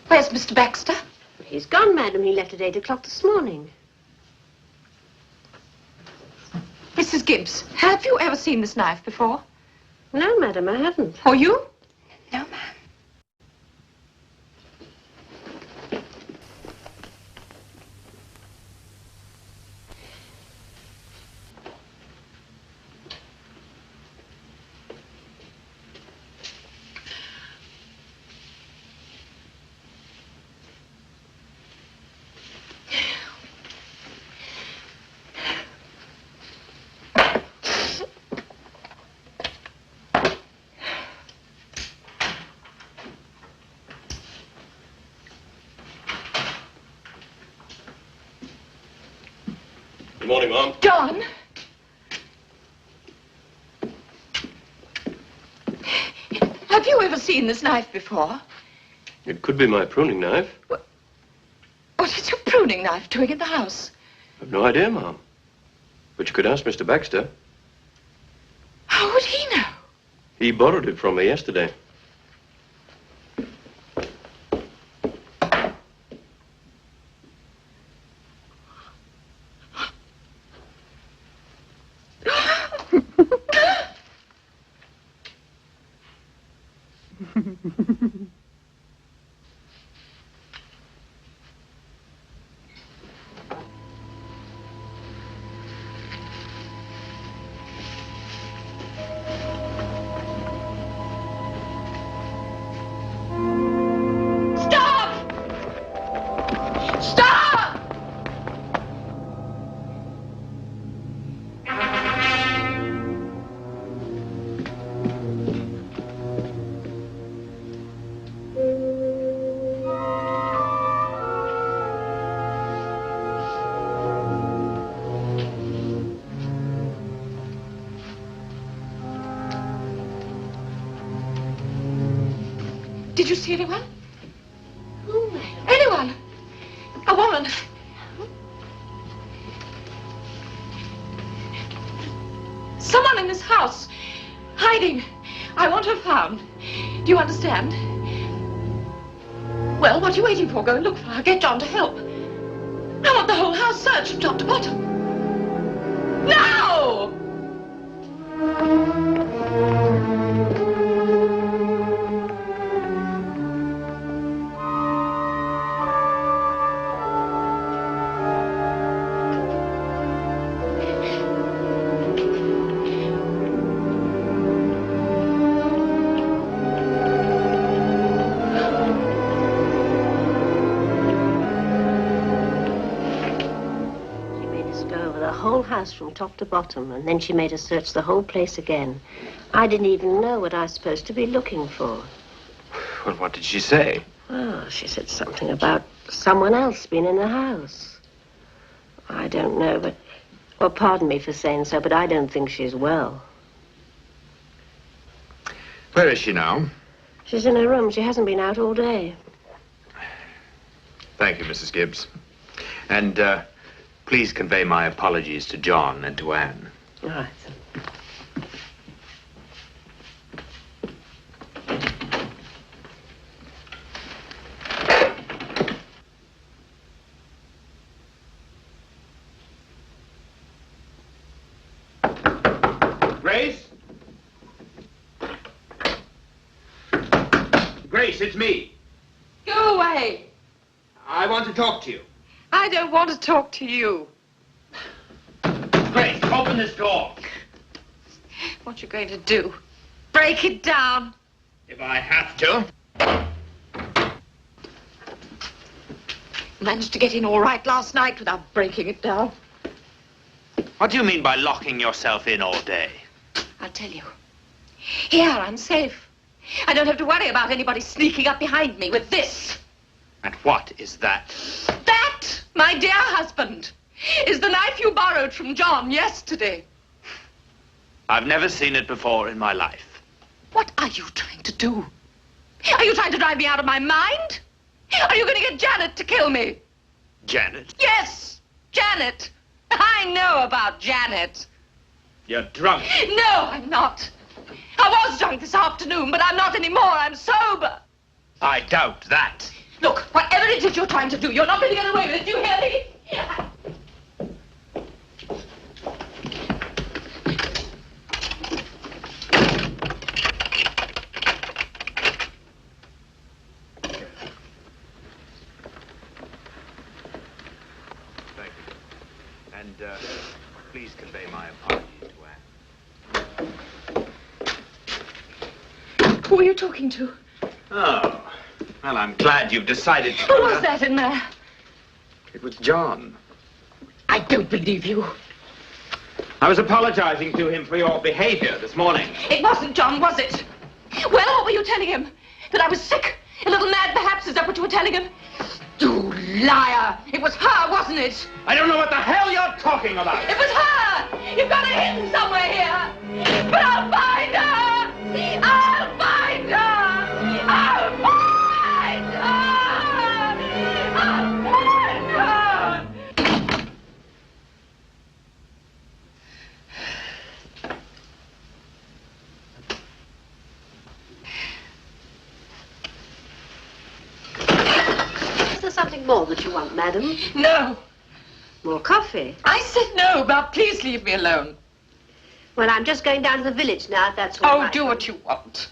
Where's Mr. Baxter? He's gone, madam. He left at 8 o'clock this morning. Mrs. Gibbs, have you ever seen this knife before? No, madam, I haven't. Or you? No, ma'am. Good morning, Mom. John! Have you ever seen this knife before? It could be my pruning knife. What is your pruning knife doing in the house? I've no idea, Mom. But you could ask Mr. Baxter. How would he know? He borrowed it from me yesterday. Did you see anyone? Who, madam? Anyone? A woman. Someone in this house. Hiding. I want her found. Do you understand? Well, what are you waiting for? Go and look for her. Get John to help. I want the whole house searched from top to bottom. Now! House from top to bottom, and then she made us search the whole place again. I didn't even know what I was supposed to be looking for. Well, what did she say? Oh, she said something about someone else being in the house. I don't know, but... Well, pardon me for saying so, but I don't think she's well. Where is she now? She's in her room. She hasn't been out all day. Thank you, Mrs. Gibbs. And, please convey my apologies to John and to Anne. All right. Grace? Grace, it's me. Go away. I want to talk to you. I don't want to talk to you. Grace, open this door. What you going to do? Break it down? If I have to. Managed to get in all right last night without breaking it down. What do you mean by locking yourself in all day? I'll tell you. Here, I'm safe. I don't have to worry about anybody sneaking up behind me with this. And what is that? That, my dear husband, is the knife you borrowed from John yesterday. I've never seen it before in my life. What are you trying to do? Are you trying to drive me out of my mind? Are you going to get Janet to kill me? Janet? Yes, Janet. I know about Janet. You're drunk. No, I'm not. I was drunk this afternoon, but I'm not anymore. I'm sober. I doubt that. Look, whatever it is you're trying to do, you're not going to get away with it. Do you hear me? Thank you. And, please convey my apologies to Anne. Who are you talking to? Oh. Well, I'm glad you've decided to... Who was that in there? It was John. I don't believe you. I was apologizing to him for your behavior this morning. It wasn't John, was it? Well, what were you telling him? That I was sick? A little mad, perhaps? Is that what you were telling him? You liar! It was her, wasn't it? I don't know what the hell you're talking about. It was her! You've got her hidden somewhere here. But I'll find her! I'll find her! I'll find her! Is there something more that you want, madam? No. More coffee? I said no, but please leave me alone. Well, I'm just going down to the village now, if that's all right. Oh, do what you want.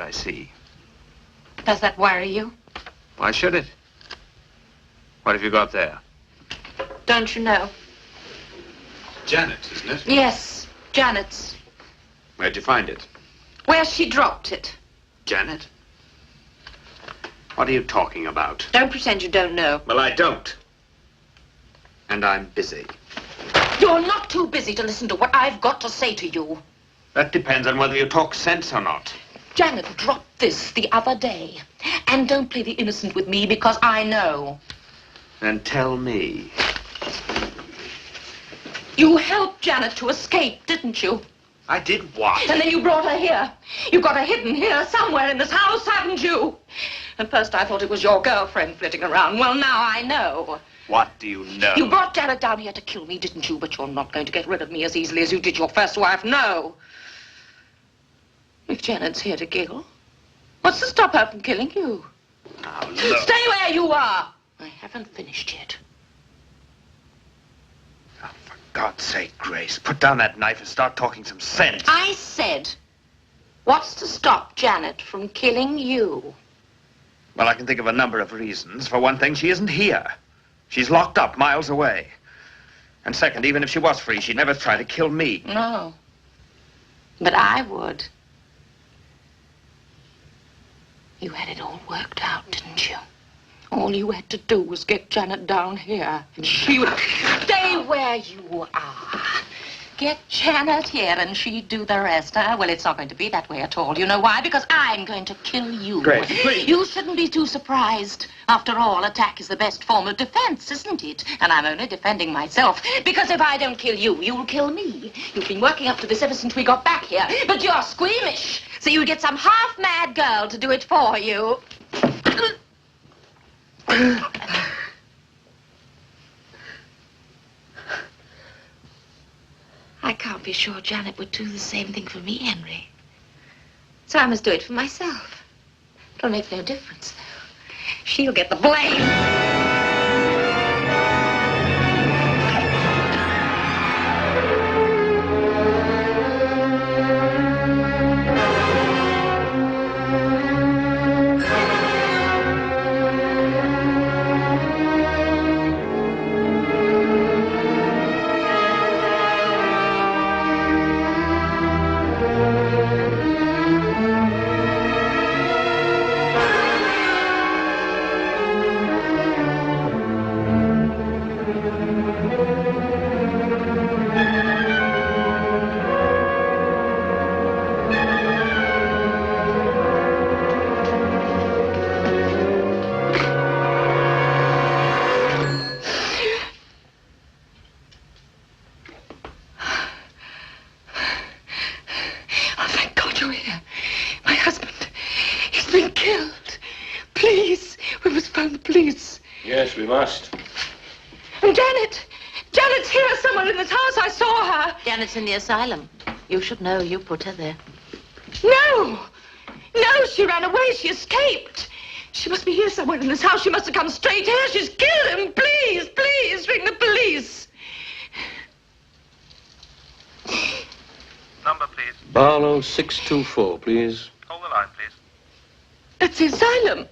I see. Does that worry you? Why should it? What have you got there? Don't you know? Janet, isn't it? Yes, Janet's. Where'd you find it? Where she dropped it. Janet? What are you talking about? Don't pretend you don't know. Well, I don't. And I'm busy. You're not too busy to listen to what I've got to say to you. That depends on whether you talk sense or not. Janet dropped this the other day. And don't play the innocent with me because I know. Then tell me. You helped Janet to escape, didn't you? I did what? And then you brought her here. You got her hidden here somewhere in this house, haven't you? At first I thought it was your girlfriend flitting around. Well, now I know. What do you know? You brought Janet down here to kill me, didn't you? But you're not going to get rid of me as easily as you did your first wife. No. If Janet's here to kill, what's to stop her from killing you? Now, look. Stay where you are. I haven't finished yet. Oh, for God's sake, Grace, put down that knife and start talking some sense. I said, what's to stop Janet from killing you? Well, I can think of a number of reasons. For one thing, she isn't here. She's locked up miles away. And second, even if she was free, she'd never try to kill me. No. But I would. You had it all worked out, didn't you? All you had to do was get Janet down here, and she would stay where you are. Get Janet here, and she'd do the rest, huh? Well, it's not going to be that way at all. You know why? Because I'm going to kill you. Grace, please. You shouldn't be too surprised. After all, attack is the best form of defense, isn't it? And I'm only defending myself. Because if I don't kill you, you'll kill me. You've been working up to this ever since we got back here. But you're squeamish. So you get some half-mad girl to do it for you. I can't be sure Janet would do the same thing for me, Henry. So I must do it for myself. It'll make no difference, though. She'll get the blame. Yes, we must. And Janet! Janet's here somewhere in this house. I saw her. Janet's in the asylum. You should know. You put her there. No! No, she ran away. She escaped. She must be here somewhere in this house. She must have come straight here. She's killed him. Please, please, ring the police. Number, please. Barlow 624, please. Hold the line, please. It's the asylum.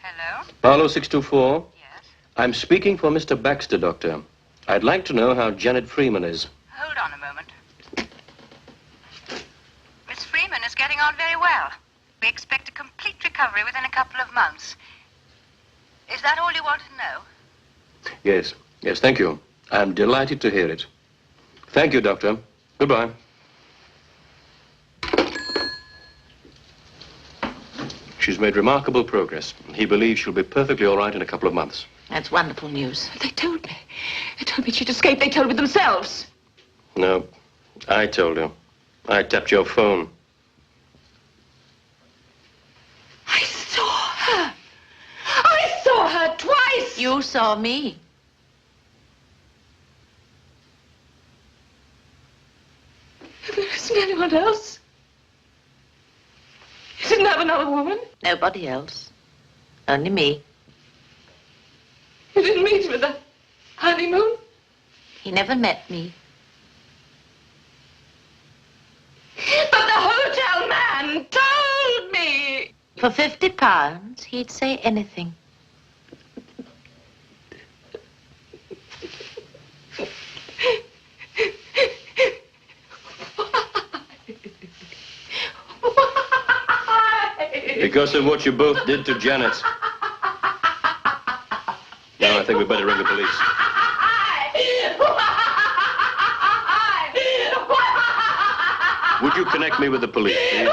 Hello? Barlow 624? Yes? I'm speaking for Mr. Baxter, Doctor. I'd like to know how Janet Freeman is. Hold on a moment. Miss Freeman is getting on very well. We expect a complete recovery within a couple of months. Is that all you wanted to know? Yes, yes, thank you. I'm delighted to hear it. Thank you, Doctor. Goodbye. She's made remarkable progress. He believes she'll be perfectly all right in a couple of months. That's wonderful news. They told me. They told me she'd escaped. They told me themselves. No, I told you. I tapped your phone. I saw her. I saw her twice. You saw me. There isn't anyone else. You didn't have another woman? Nobody else. Only me. You didn't meet him at the honeymoon? He never met me. But the hotel man told me. For £50, he'd say anything. Because of what you both did to Janet. Now I think we better ring the police. Would you connect me with the police, please?